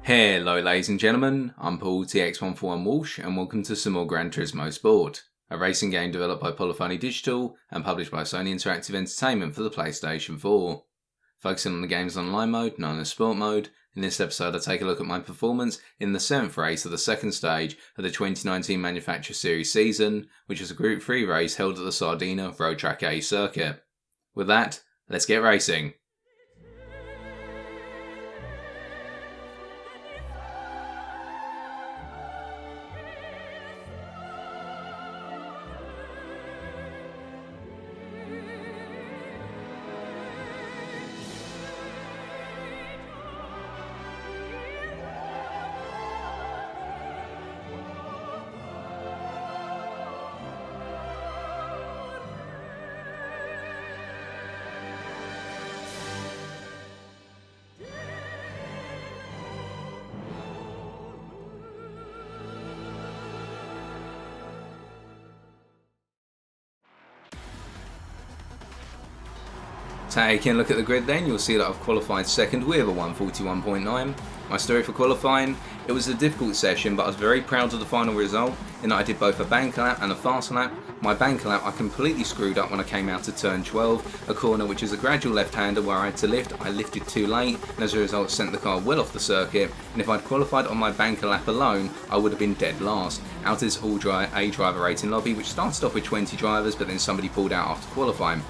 Hello ladies and gentlemen, I'm Paul TX141 Walsh and welcome to some more Gran Turismo Sport, a racing game developed by Polyphony Digital and published by Sony Interactive Entertainment for the PlayStation 4. Focusing on the game's online mode, known as Sport Mode, in this episode I take a look at my performance in the 7th race of the second stage of the 2019 Manufacturer Series season, which was a Group 3 race held at the Sardegna Road Track A circuit. With that, let's get racing. Taking a look at the grid then, you'll see that I've qualified second with a 141.9. My story for qualifying, it was a difficult session but I was very proud of the final result in that I did both a banker lap and a fast lap. My banker lap I completely screwed up when I came out of turn 12, a corner which is a gradual left-hander where I had to lift. I lifted too late and as a result sent the car well off the circuit, and if I'd qualified on my banker lap alone I would have been dead last out of this all A driver rating lobby, which started off with 20 drivers but then somebody pulled out after qualifying.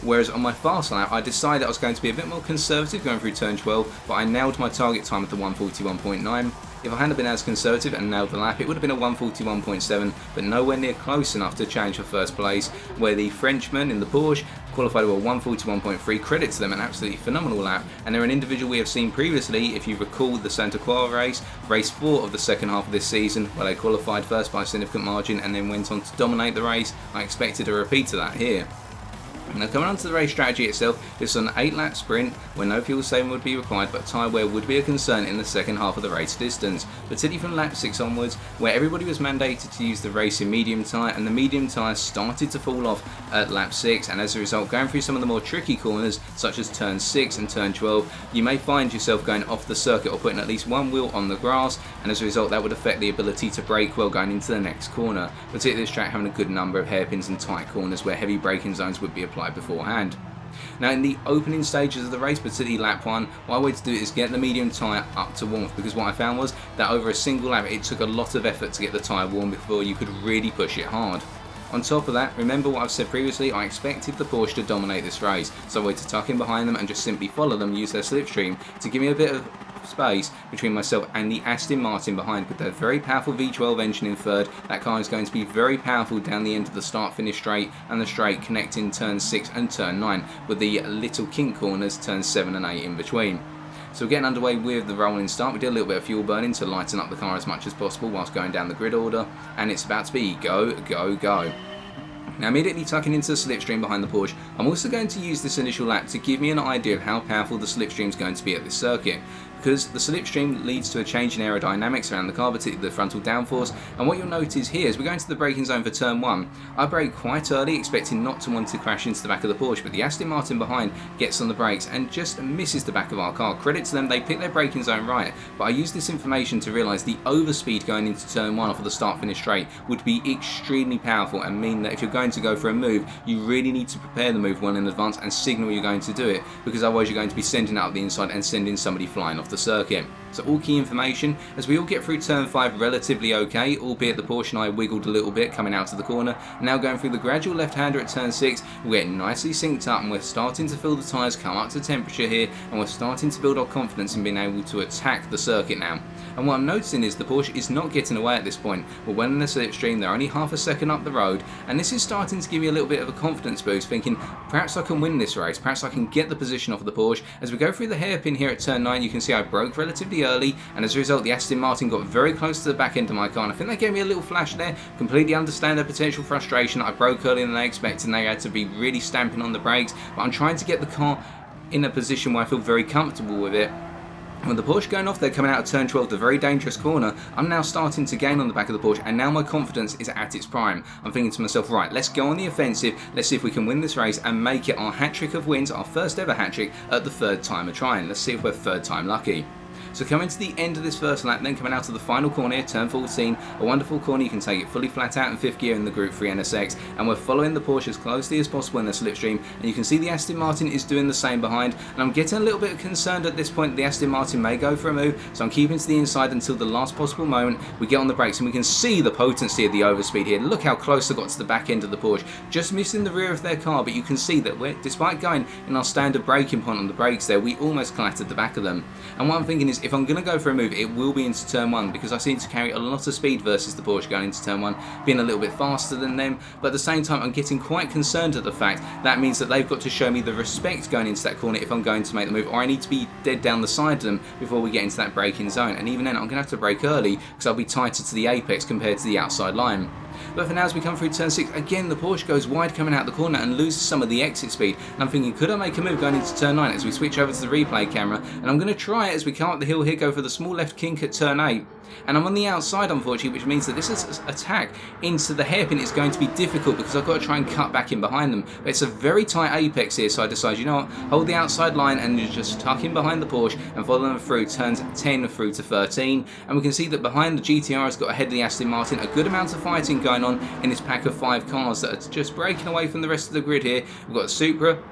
Whereas on my fast lap I decided I was going to be a bit more conservative going through turn 12, but I nailed my target time at the 141.9. If I hadn't been as conservative and nailed the lap, it would have been a 141.7, but nowhere near close enough to challenge for first place, where the Frenchman in the Porsche qualified with a 141.3. Credit to them, an absolutely phenomenal lap, and they're an individual we have seen previously. If you recall the Santa Clara race, race 4 of the second half of this season, where they qualified first by a significant margin and then went on to dominate the race. I expected a repeat of that here. Now coming on to the race strategy itself, this is an 8 lap sprint where no fuel saving would be required, but tyre wear would be a concern in the second half of the race distance, particularly from lap 6 onwards, where everybody was mandated to use the race in medium tyre, and the medium tyre started to fall off at lap 6, and as a result going through some of the more tricky corners such as turn 6 and turn 12, you may find yourself going off the circuit or putting at least one wheel on the grass, and as a result that would affect the ability to brake well going into the next corner, particularly this track having a good number of hairpins and tight corners where heavy braking zones would be applied beforehand. Now in the opening stages of the race, particularly lap 1, what I wanted to do is get the medium tyre up to warmth, because what I found was that over a single lap it took a lot of effort to get the tyre warm before you could really push it hard. On top of that, remember what I've said previously, I expected the Porsche to dominate this race, so I wanted to tuck in behind them and just simply follow them, use their slipstream to give me a bit of space between myself and the Aston Martin behind. With their very powerful V12 engine in third, that car is going to be very powerful down the end of the start-finish straight and the straight connecting turn 6 and turn 9, with the little kink corners turn 7 and 8 in between. So we're getting underway with the rolling start. We did a little bit of fuel burning to lighten up the car as much as possible whilst going down the grid order, and it's about to be go, go, go. Now immediately tucking into the slipstream behind the Porsche, I'm also going to use this initial lap to give me an idea of how powerful the slipstream is going to be at this circuit, because the slipstream leads to a change in aerodynamics around the car, particularly the frontal downforce, and what you'll notice here is we're going to the braking zone for turn 1. I brake quite early, expecting not to want to crash into the back of the Porsche, but the Aston Martin behind gets on the brakes and just misses the back of our car. Credit to them, they picked their braking zone right, but I used this information to realise the overspeed going into turn 1 off of the start-finish straight would be extremely powerful and mean that if you're going to go for a move, you really need to prepare the move well in advance and signal you're going to do it, because otherwise you're going to be sending out the inside and sending somebody flying off the circuit. So all key information as we all get through turn 5 relatively okay, albeit the Porsche and I wiggled a little bit coming out of the corner. Now going through the gradual left-hander at turn 6, we're getting nicely synced up and we're starting to feel the tyres come up to temperature here, and we're starting to build our confidence in being able to attack the circuit now. And what I'm noticing is the Porsche is not getting away at this point. We're well in the slipstream, they're only half a second up the road, and this is starting to give me a little bit of a confidence boost, thinking perhaps I can win this race, perhaps I can get the position off of the Porsche. As we go through the hairpin here at turn 9, you can see I broke relatively early, and as a result the Aston Martin got very close to the back end of my car, and I think they gave me a little flash there. Completely understand their potential frustration. I broke earlier than they expected and they had to be really stamping on the brakes, but I'm trying to get the car in a position where I feel very comfortable with it. With the Porsche going off, they're coming out of turn 12, the very dangerous corner. I'm now starting to gain on the back of the Porsche, and now my confidence is at its prime. I'm thinking to myself, right, let's go on the offensive, let's see if we can win this race and make it our hat-trick of wins, our first ever hat-trick at the third time of trying. Let's see if we're third time lucky. So coming to the end of this first lap, then coming out of the final corner here, turn 14, a wonderful corner, you can take it fully flat out in 5th gear in the Group 3 NSX, and we're following the Porsche as closely as possible in the slipstream, and you can see the Aston Martin is doing the same behind, and I'm getting a little bit concerned at this point the Aston Martin may go for a move, so I'm keeping to the inside until the last possible moment. We get on the brakes and we can see the potency of the overspeed here. Look how close I got to the back end of the Porsche, just missing the rear of their car, but you can see that despite going in our standard braking point on the brakes there, we almost clattered the back of them. And what I'm thinking is, if I'm going to go for a move, it will be into turn 1, because I seem to carry a lot of speed versus the Porsche going into turn 1, being a little bit faster than them, but at the same time I'm getting quite concerned at the fact that means that they've got to show me the respect going into that corner if I'm going to make the move, or I need to be dead down the side of them before we get into that braking zone, and even then I'm going to have to brake early because I'll be tighter to the apex compared to the outside line. But for now, as we come through turn 6, again the Porsche goes wide coming out the corner and loses some of the exit speed, and I'm thinking, could I make a move going into turn 9 as we switch over to the replay camera, and I'm going to try it as we come up the hill here, go for the small left kink at turn 8, and I'm on the outside unfortunately, which means that this attack into the hairpin is going to be difficult because I've got to try and cut back in behind them. But it's a very tight apex here, so I decide, you know what, hold the outside line and just tuck in behind the Porsche and follow them through turns 10 through to 13, and we can see that behind the GTR has got ahead of the Aston Martin, a good amount of fighting going on in this pack of 5 cars that are just breaking away from the rest of the grid here. We've got the Supra,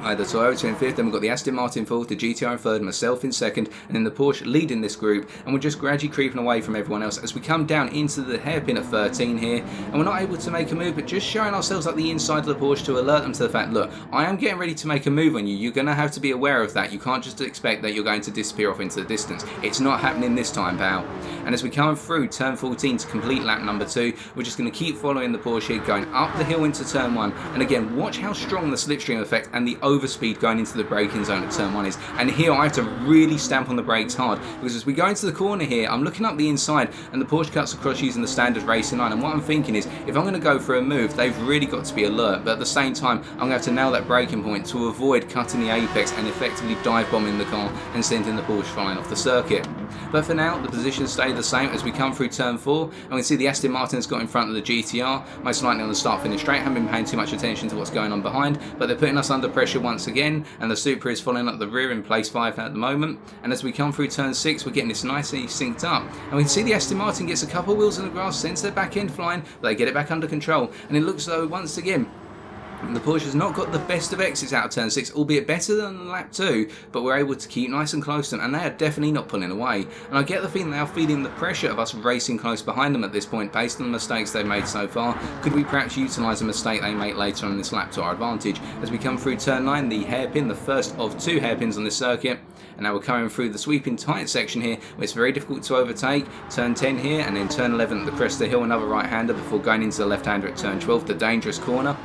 the Toyota in 5th, then we've got the Aston Martin in 4th, the GTR in 3rd, myself in 2nd, and then the Porsche leading this group, and we're just gradually creeping away from everyone else as we come down into the hairpin at 13 here, and we're not able to make a move, but just showing ourselves at the inside of the Porsche to alert them to the fact, look, I am getting ready to make a move on you, you're going to have to be aware of that, you can't just expect that you're going to disappear off into the distance, it's not happening this time, pal. And as we come through turn 14 to complete lap number 2, we're just going to keep following the Porsche here, going up the hill into turn 1, and again, watch how strong the slipstream effect and the overspeed going into the braking zone at turn 1 is, and here I have to really stamp on the brakes hard, because as we go into the corner here, I'm looking up the inside and the Porsche cuts across using the standard racing line, and what I'm thinking is, if I'm going to go for a move, they've really got to be alert, but at the same time I'm going to have to nail that braking point to avoid cutting the apex and effectively dive bombing the car and sending the Porsche flying off the circuit. But for now, the positions stay the same as we come through turn 4, and we see the Aston Martin's got in front of the GTR, most likely on the start finish straight, haven't been paying too much attention to what's going on behind, but they're putting us under pressure once again, and the Supra is following up the rear in place 5 at the moment, and as we come through turn 6, we're getting this nicely synced up, and we can see the Aston Martin gets a couple of wheels in the grass, sends their back end flying, but they get it back under control, and it looks though once again the Porsche has not got the best of exits out of turn 6, albeit better than lap 2, but we're able to keep nice and close to them, and they are definitely not pulling away. And I get the feeling they are feeling the pressure of us racing close behind them at this point based on the mistakes they've made so far. Could we perhaps utilise a mistake they make later on in this lap to our advantage? As we come through turn 9, the hairpin, the first of 2 hairpins on this circuit, and now we're coming through the sweeping tight section here where it's very difficult to overtake. Turn 10 here, and then turn 11 at the crest of the hill, another right-hander before going into the left-hander at turn 12, the dangerous corner.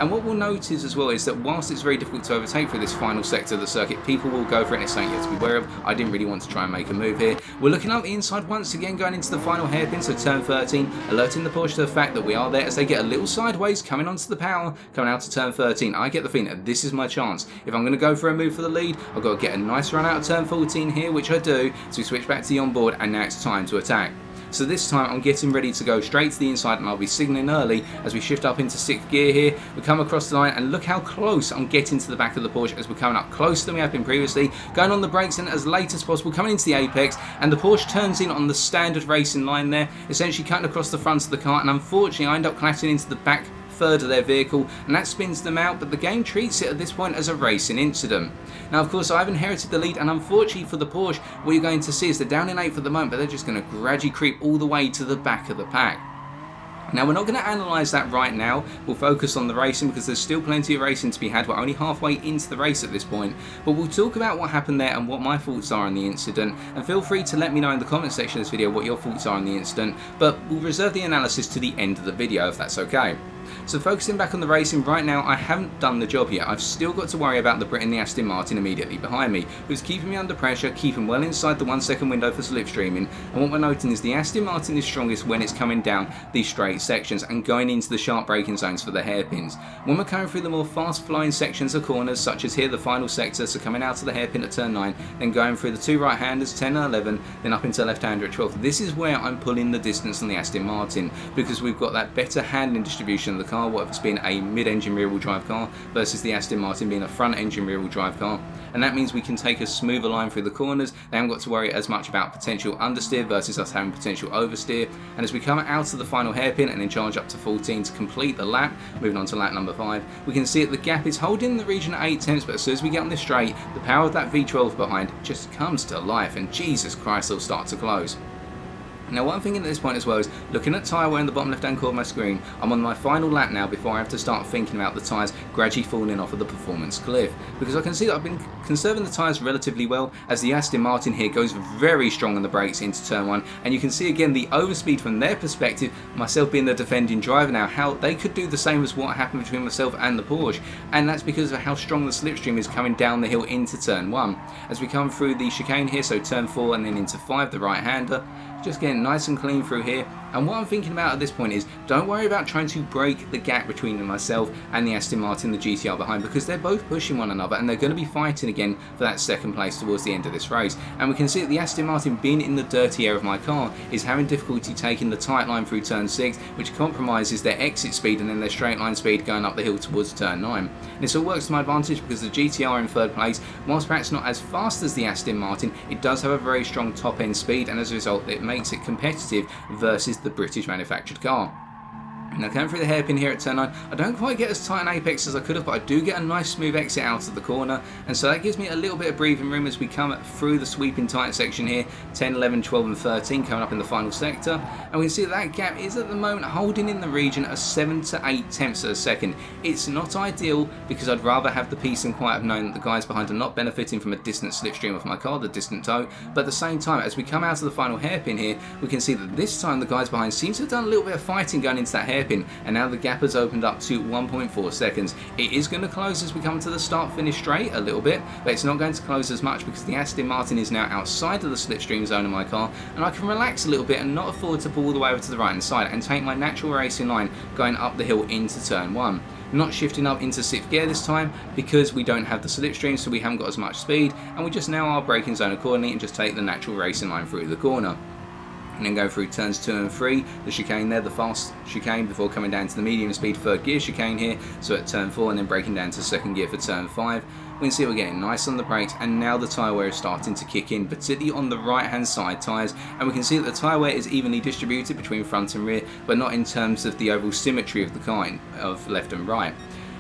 And what we'll notice as well is that whilst it's very difficult to overtake through this final sector of the circuit, people will go for it, and it's something you have to be aware of. I didn't really want to try and make a move here. We're looking up the inside once again, going into the final hairpin, so turn 13, alerting the Porsche to the fact that we are there as they get a little sideways coming onto the power, coming out to turn 13. I get the feeling that this is my chance. If I'm going to go for a move for the lead, I've got to get a nice run out of turn 14 here, which I do, so we switch back to the onboard, and now it's time to attack. So this time I'm getting ready to go straight to the inside, and I'll be signalling early as we shift up into 6th gear here. We come across the line, and look how close I'm getting to the back of the Porsche as we're coming up closer than we have been previously. Going on the brakes and as late as possible, coming into the apex, and the Porsche turns in on the standard racing line there, essentially cutting across the front of the car, and unfortunately I end up clattering into the back third of their vehicle, and that spins them out, but the game treats it at this point as a racing incident. Now of course I've inherited the lead, and unfortunately for the Porsche, what you're going to see is they're down in 8th at the moment, but they're just going to gradually creep all the way to the back of the pack. Now we're not going to analyse that right now, we'll focus on the racing because there's still plenty of racing to be had. We're only halfway into the race at this point, but we'll talk about what happened there and what my thoughts are on the incident, and feel free to let me know in the comment section of this video what your thoughts are on the incident, but we'll reserve the analysis to the end of the video if that's okay. So focusing back on the racing, right now I haven't done the job yet. I've still got to worry about the Brit and the Aston Martin immediately behind me, who's keeping me under pressure, keeping well inside the 1 second window for slipstreaming, and what we're noting is the Aston Martin is strongest when it's coming down these straight sections and going into the sharp braking zones for the hairpins. When we're coming through the more fast flying sections of corners, such as here the final sector, so coming out to the hairpin at turn 9, then going through the 2 right-handers, 10 and 11, then up into left-hander at 12, this is where I'm pulling the distance on the Aston Martin, because we've got that better handling distribution of the car, what if it's been a mid-engine rear-wheel drive car versus the Aston Martin being a front-engine rear-wheel drive car. And that means we can take a smoother line through the corners. They haven't got to worry as much about potential understeer versus us having potential oversteer. And as we come out of the final hairpin and then charge up to 14 to complete the lap, moving on to lap number 5, we can see that the gap is holding in the region at 8 tenths, but as soon as we get on this straight, the power of that V12 behind just comes to life, and Jesus Christ, they'll start to close. Now what I'm thinking at this point as well is, looking at tyre wear in the bottom left hand corner of my screen, I'm on my final lap now before I have to start thinking about the tyres gradually falling off of the performance cliff, because I can see that I've been conserving the tyres relatively well as the Aston Martin here goes very strong on the brakes into turn 1, and you can see again the overspeed from their perspective, myself being the defending driver now, how they could do the same as what happened between myself and the Porsche, and that's because of how strong the slipstream is coming down the hill into turn 1. As we come through the chicane here, so turn 4 and then into 5, the right hander, just getting nice and clean through here. And what I'm thinking about at this point is, don't worry about trying to break the gap between myself and the Aston Martin, the GTR behind, because they're both pushing one another and they're going to be fighting again for that second place towards the end of this race. And we can see that the Aston Martin, being in the dirty air of my car, is having difficulty taking the tight line through turn 6, which compromises their exit speed and then their straight line speed going up the hill towards turn 9. And this all works to my advantage because the GTR in third place, whilst perhaps not as fast as the Aston Martin, it does have a very strong top end speed, and as a result it makes it competitive versus the British manufactured car. Now coming through the hairpin here at turn 9, I don't quite get as tight an apex as I could have, but I do get a nice smooth exit out of the corner, and so that gives me a little bit of breathing room as we come through the sweeping tight section here, 10, 11, 12 and 13 coming up in the final sector, and we can see that gap is at the moment holding in the region of 7 to 8 tenths of a second. It's not ideal because I'd rather have the peace and quiet of knowing that the guys behind are not benefiting from a distant slipstream of my car, the distant tow, but at the same time, as we come out of the final hairpin here, we can see that this time the guys behind seem to have done a little bit of fighting going into that hairpin, and now the gap has opened up to 1.4 seconds. It is going to close as we come to the start finish straight a little bit, but it's not going to close as much because the Aston Martin is now outside of the slipstream zone of my car, and I can relax a little bit and not afford to pull all the way over to the right hand side and take my natural racing line going up the hill into turn 1. Not shifting up into 6th gear this time because we don't have the slipstream, so we haven't got as much speed, and we just now our braking zone accordingly and just take the natural racing line through the corner. And then go through turns 2 and 3, the chicane there, the fast chicane, before coming down to the medium speed 3rd gear chicane here, so at turn 4 and then braking down to 2nd gear for turn 5. We can see we're getting nice on the brakes, and now the tyre wear is starting to kick in, particularly on the right hand side tyres, and we can see that the tyre wear is evenly distributed between front and rear, but not in terms of the overall symmetry of the car of left and right.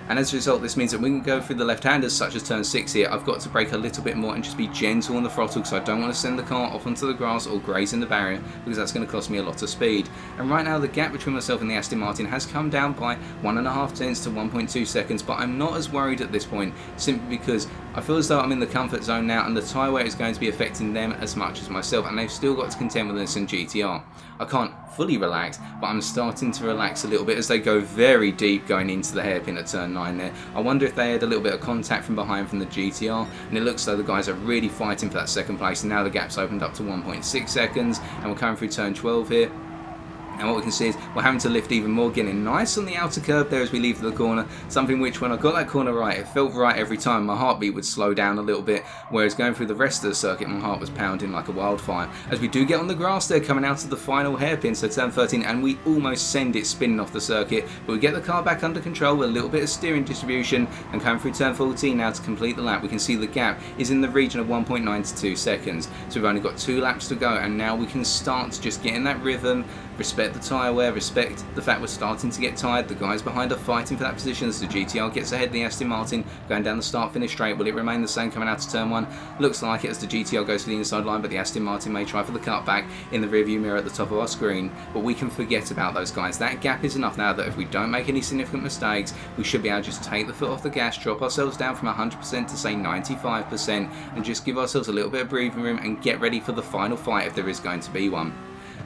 And as a result, this means that we can go through the left-handers, such as turn 6 here. I've got to brake a little bit more and just be gentle on the throttle because I don't want to send the car off onto the grass or grazing the barrier, because that's going to cost me a lot of speed. And right now the gap between myself and the Aston Martin has come down by 1.5 tenths to 1.2 seconds, but I'm not as worried at this point, simply because I feel as though I'm in the comfort zone now and the tyre wear is going to be affecting them as much as myself, and they've still got to contend with this in GTR. I can't fully relax, but I'm starting to relax a little bit as they go very deep going into the hairpin at turn 9 there. I wonder if they had a little bit of contact from behind from the GTR, and it looks like the guys are really fighting for that second place, and now the gap's opened up to 1.6 seconds, and we're coming through turn 12 here. And what we can see is we're having to lift even more, getting nice on the outer curb there as we leave the corner, something which when I got that corner right, it felt right every time. My heartbeat would slow down a little bit, whereas going through the rest of the circuit my heart was pounding like a wildfire. As we do get on the grass there coming out of the final hairpin, so turn 13, and we almost send it spinning off the circuit, but we get the car back under control with a little bit of steering distribution, and coming through turn 14 now to complete the lap, we can see the gap is in the region of 1.9 to 2 seconds. So we've only got 2 laps to go, and now we can start just getting that rhythm, respect the tyre wear, respect the fact we're starting to get tired. The guys behind are fighting for that position as the GTR gets ahead of the Aston Martin going down the start finish straight. Will it remain the same coming out to turn 1? Looks like it as the GTR goes for the inside line, but the Aston Martin may try for the cutback in the rearview mirror at the top of our screen, but we can forget about those guys. That gap is enough now that if we don't make any significant mistakes, we should be able to just take the foot off the gas, drop ourselves down from 100% to say 95%, and just give ourselves a little bit of breathing room and get ready for the final fight if there is going to be one.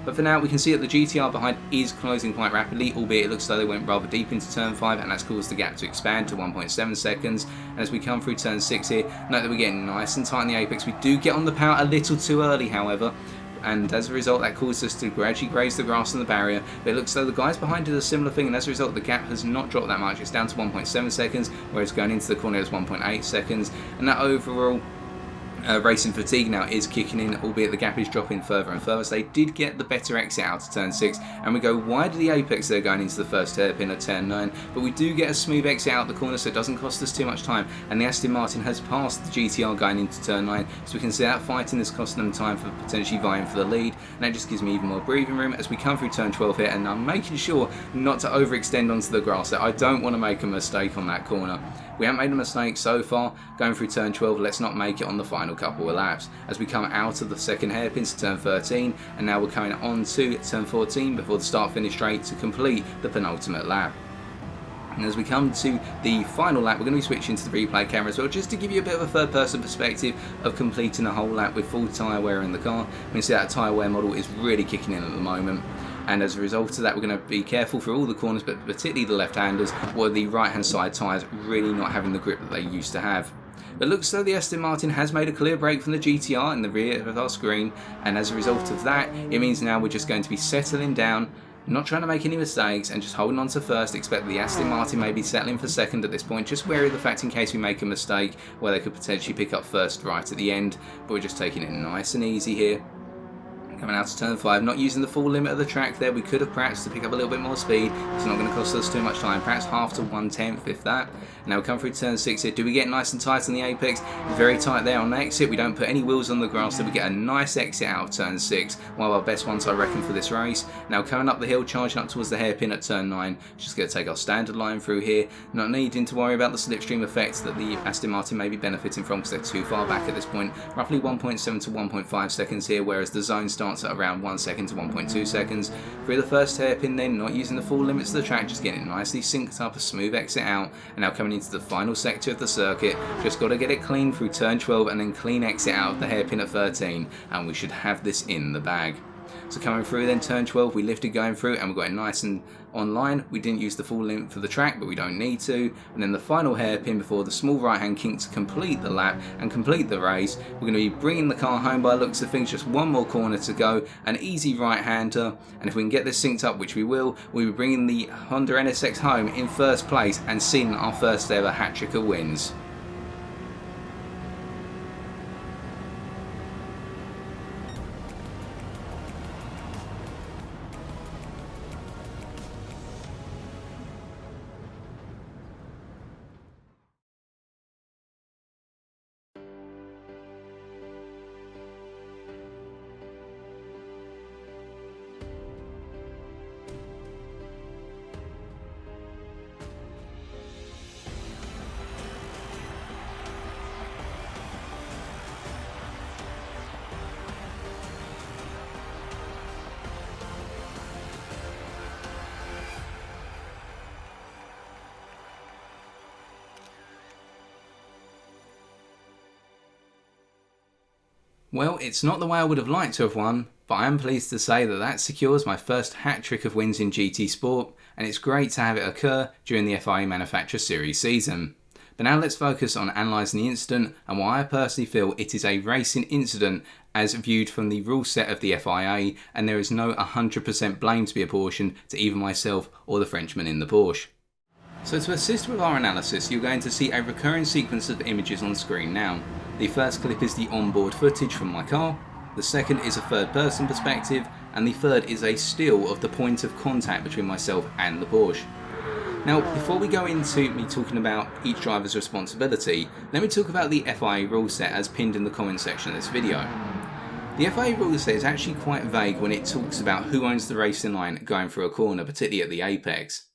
But for now, we can see that the GTR behind is closing quite rapidly, albeit it looks like they went rather deep into turn 5, and that's caused the gap to expand to 1.7 seconds. And as we come through turn 6 here, note that we're getting nice and tight in the apex. We do get on the power a little too early, however, and as a result that causes us to gradually graze the grass and the barrier, but it looks like the guys behind did a similar thing, and as a result the gap has not dropped that much. It's down to 1.7 seconds, whereas going into the corner is 1.8 seconds, and that overall Racing fatigue now is kicking in, albeit the gap is dropping further and further. So they did get the better exit out to turn 6, and we go wide of the apex there going into the first hairpin at turn 9, but we do get a smooth exit out the corner, so it doesn't cost us too much time, and the Aston Martin has passed the GTR going into turn 9, so we can see that fighting is costing them time for potentially vying for the lead, and that just gives me even more breathing room as we come through turn 12 here, and I'm making sure not to overextend onto the grass there. I don't want to make a mistake on that corner. We haven't made a mistake so far going through turn 12, let's not make it on the final couple of laps. As we come out of the second hairpin to turn 13, and now we're coming on to turn 14 before the start finish straight to complete the penultimate lap. And as we come to the final lap, we're going to be switching to the replay camera as well, just to give you a bit of a third person perspective of completing a whole lap with full tyre wear in the car. We can see that tyre wear model is really kicking in at the moment. And as a result of that, we're going to be careful for all the corners, but particularly the left-handers, or the right-hand side tyres really not having the grip that they used to have. It looks though the Aston Martin has made a clear break from the GTR in the rear of our screen, and as a result of that, it means now we're just going to be settling down, not trying to make any mistakes, and just holding on to first. Expect the Aston Martin may be settling for second at this point, just wary of the fact in case we make a mistake where they could potentially pick up first right at the end, but we're just taking it nice and easy here. Coming out to turn 5, not using the full limit of the track there. We could have practiced to pick up a little bit more speed. It's not going to cost us too much time, perhaps half to 1/10 if that. Now we come through turn 6 here. Do we get nice and tight on the apex? Very tight there on the exit. We don't put any wheels on the grass, so we get a nice exit out of turn 6. One of our best ones I reckon for this race. Now coming up the hill, charging up towards the hairpin at turn 9. Just going to take our standard line through here. Not needing to worry about the slipstream effects that the Aston Martin may be benefiting from because they're too far back at this point. Roughly 1.7 to 1.5 seconds here, whereas the zone starts at around 1 second to 1.2 seconds. Through the first hairpin then, not using the full limits of the track, just getting it nicely synced up, a smooth exit out, and now coming into the final sector of the circuit. Just got to get it clean through turn 12 and then clean exit out of the hairpin at 13, and we should have this in the bag. So coming through then turn 12, we lifted going through and we got it nice and online. We didn't use the full length for the track, but we don't need to. And then the final hairpin before the small right hand kink to complete the lap and complete the race. We're going to be bringing the car home by the looks of things. Just one more corner to go, an easy right hander, and if we can get this synced up, which we will, we'll be bringing the Honda NSX home in first place and seeing our first ever hat trick of wins. Well, it's not the way I would have liked to have won, but I am pleased to say that that secures my first hat trick of wins in GT Sport, and it's great to have it occur during the FIA Manufacturer Series season. But now let's focus on analysing the incident and why I personally feel it is a racing incident as viewed from the rule set of the FIA, and there is no 100% blame to be apportioned to either myself or the Frenchman in the Porsche. So to assist with our analysis, you're going to see a recurring sequence of images on screen now. The first clip is the onboard footage from my car, the second is a third person perspective, and the third is a still of the point of contact between myself and the Porsche. Now, before we go into me talking about each driver's responsibility, let me talk about the FIA rule set as pinned in the comment section of this video. The FIA rule set is actually quite vague when it talks about who owns the racing line going through a corner, particularly at the apex.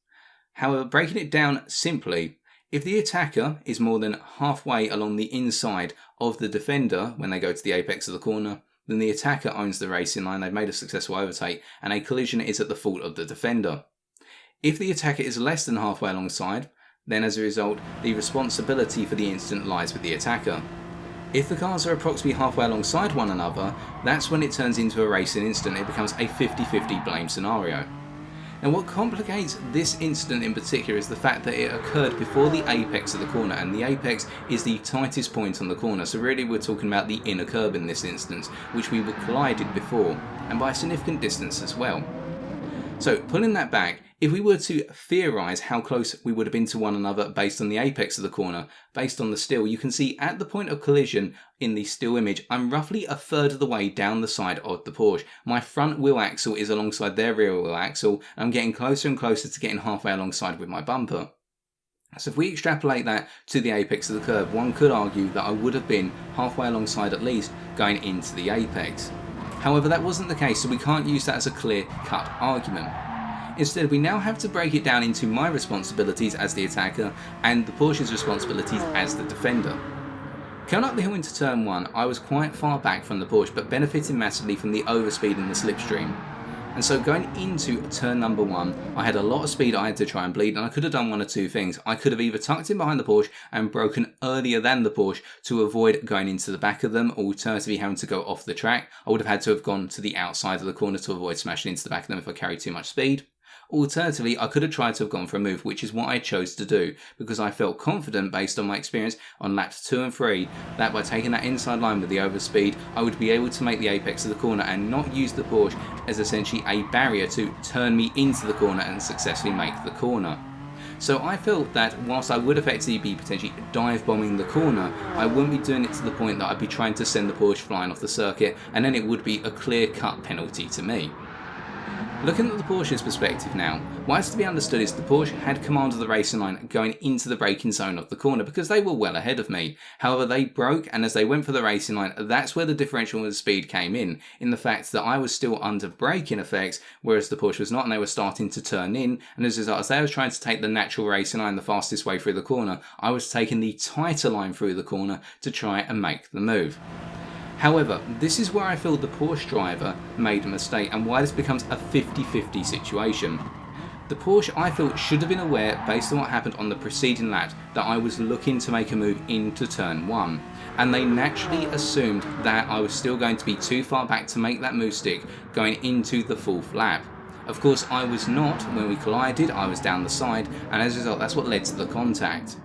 However, breaking it down simply, if the attacker is more than halfway along the inside of the defender when they go to the apex of the corner, then the attacker owns the racing line, they've made a successful overtake, and a collision is at the fault of the defender. If the attacker is less than halfway alongside, then as a result, the responsibility for the incident lies with the attacker. If the cars are approximately halfway alongside one another, that's when it turns into a racing incident. It becomes a 50-50 blame scenario. And what complicates this incident in particular is the fact that it occurred before the apex of the corner, and the apex is the tightest point on the corner, so really we're talking about the inner curb in this instance, which we were collided before, and by a significant distance as well. So pulling that back, if we were to theorise how close we would have been to one another based on the apex of the corner, based on the still, you can see at the point of collision in the still image, I'm roughly a third of the way down the side of the Porsche. My front wheel axle is alongside their rear wheel axle, and I'm getting closer and closer to getting halfway alongside with my bumper. So if we extrapolate that to the apex of the curve, one could argue that I would have been halfway alongside at least going into the apex. However, that wasn't the case, so we can't use that as a clear-cut argument. Instead, we now have to break it down into my responsibilities as the attacker and the Porsche's responsibilities as the defender. Coming up the hill into turn 1, I was quite far back from the Porsche, but benefiting massively from the overspeed and the slipstream. And so going into turn number 1, I had a lot of speed I had to try and bleed, and I could have done one of two things. I could have either tucked in behind the Porsche and broken earlier than the Porsche to avoid going into the back of them, or alternatively having to go off the track. I would have had to have gone to the outside of the corner to avoid smashing into the back of them if I carried too much speed. Alternatively, I could have tried to have gone for a move, which is what I chose to do, because I felt confident based on my experience on laps 2 and 3 that by taking that inside line with the overspeed, I would be able to make the apex of the corner and not use the Porsche as essentially a barrier to turn me into the corner and successfully make the corner. So I felt that whilst I would effectively be potentially dive bombing the corner, I wouldn't be doing it to the point that I'd be trying to send the Porsche flying off the circuit, and then it would be a clear-cut penalty to me. Looking at the Porsche's perspective now, what has to be understood is the Porsche had command of the racing line going into the braking zone of the corner because they were well ahead of me. However, they broke, and as they went for the racing line, that's where the differential in speed came in the fact that I was still under braking effects, whereas the Porsche was not, and they were starting to turn in, and as a result, as they were trying to take the natural racing line the fastest way through the corner, I was taking the tighter line through the corner to try and make the move. However, this is where I feel the Porsche driver made a mistake and why this becomes a 50-50 situation. The Porsche, I feel, should have been aware, based on what happened on the preceding lap, that I was looking to make a move into turn 1, and they naturally assumed that I was still going to be too far back to make that move stick going into the 4th lap. Of course, I was not. When we collided, I was down the side, and as a result, that's what led to the contact.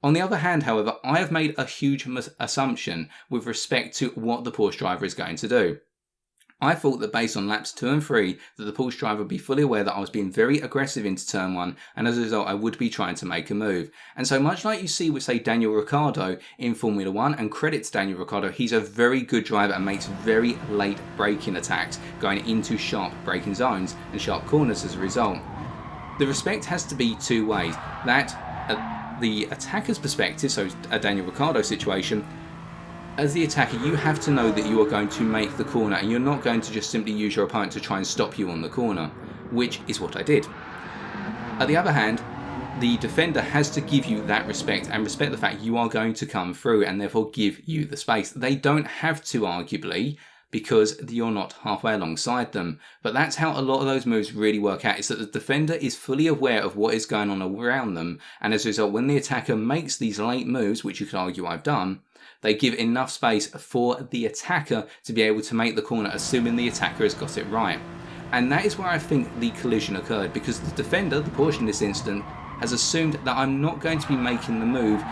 On the other hand, however, I have made a huge assumption with respect to what the Porsche driver is going to do. I thought that based on laps 2 and 3 that the Porsche driver would be fully aware that I was being very aggressive into turn 1, and as a result I would be trying to make a move. And so much like you see with, say, Daniel Ricciardo in Formula 1, and credit to Daniel Ricciardo, he's a very good driver and makes very late braking attacks going into sharp braking zones and sharp corners as a result. The respect has to be two ways. The attacker's perspective, so a Daniel Ricciardo situation, as the attacker you have to know that you are going to make the corner and you're not going to just simply use your opponent to try and stop you on the corner, which is what I did. On the other hand, the defender has to give you that respect and respect the fact you are going to come through and therefore give you the space. They don't have to, arguably, because you're not halfway alongside them. But that's how a lot of those moves really work out, is that the defender is fully aware of what is going on around them, and as a result, when the attacker makes these late moves, which you could argue I've done, they give enough space for the attacker to be able to make the corner, assuming the attacker has got it right. And that is where I think the collision occurred, because the defender, the Porsche in this instance, has assumed that I'm not going to be making the move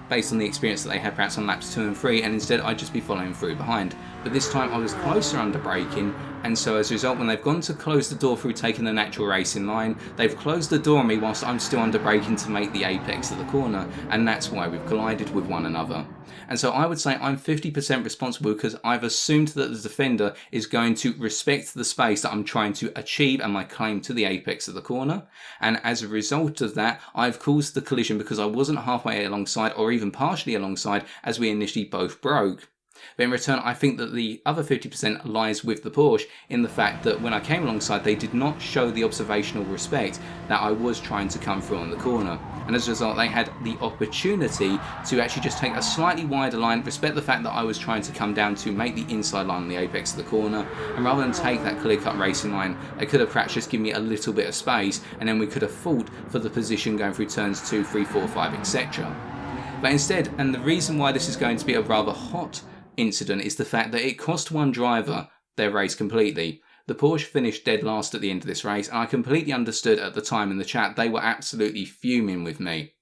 based on the experience that they had perhaps on laps 2 and 3, and instead I'd just be following through behind. But this time I was closer under braking, and so as a result, when they've gone to close the door through taking the natural racing line, they've closed the door on me whilst I'm still under braking to make the apex of the corner, and that's why we've collided with one another. And so I would say I'm 50% responsible because I've assumed that the defender is going to respect the space that I'm trying to achieve and my claim to the apex of the corner. And as a result of that, I've caused the collision because I wasn't halfway alongside or even partially alongside as we initially both broke. But in return, I think that the other 50% lies with the Porsche in the fact that when I came alongside, they did not show the observational respect that I was trying to come through on the corner. And as a result, they had the opportunity to actually just take a slightly wider line, respect the fact that I was trying to come down to make the inside line on the apex of the corner, and rather than take that clear-cut racing line, they could have perhaps just given me a little bit of space, and then we could have fought for the position going through turns 2, 3, 4, 5, etc. But instead, and the reason why this is going to be a rather hot incident, is the fact that it cost one driver their race completely. The Porsche finished dead last at the end of this race, and I completely understood at the time in the chat they were absolutely fuming with me.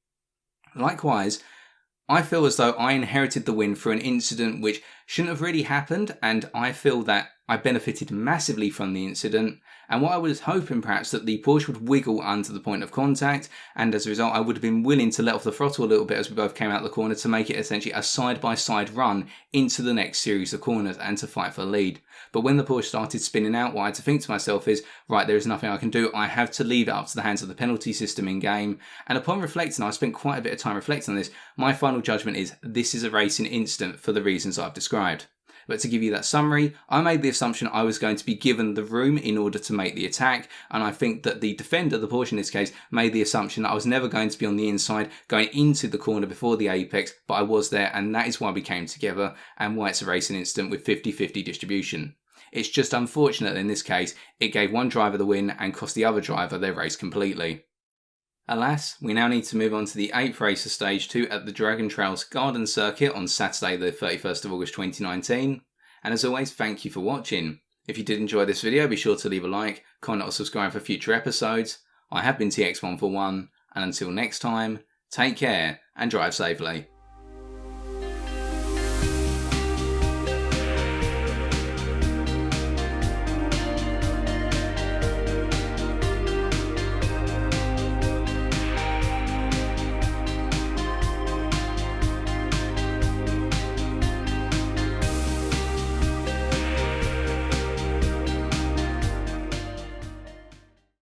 Likewise, I feel as though I inherited the win through an incident which shouldn't have really happened, and I feel that I benefited massively from the incident, And what I was hoping perhaps that the Porsche would wiggle under the point of contact, and as a result I would have been willing to let off the throttle a little bit as we both came out the corner to make it essentially a side-by-side run into the next series of corners and to fight for the lead. But when the Porsche started spinning out, what I had to think to myself is, right, there is nothing I can do. I have to leave it up to the hands of the penalty system in game. And upon reflecting, I spent quite a bit of time reflecting on this, my final judgment is this is a racing incident for the reasons I've described. But to give you that summary, I made the assumption I was going to be given the room in order to make the attack, and I think that the defender, the Porsche in this case, made the assumption that I was never going to be on the inside going into the corner before the apex, but I was there, and that is why we came together and why it's a racing incident with 50-50 distribution. It's just unfortunate that in this case, it gave one driver the win and cost the other driver their race completely. Alas, we now need to move on to the 8th race of Stage 2 at the Dragon Trails Garden Circuit on Saturday the 31st of August 2019. And as always, thank you for watching. If you did enjoy this video, be sure to leave a like, comment or subscribe for future episodes. I have been TX141, and until next time, take care and drive safely.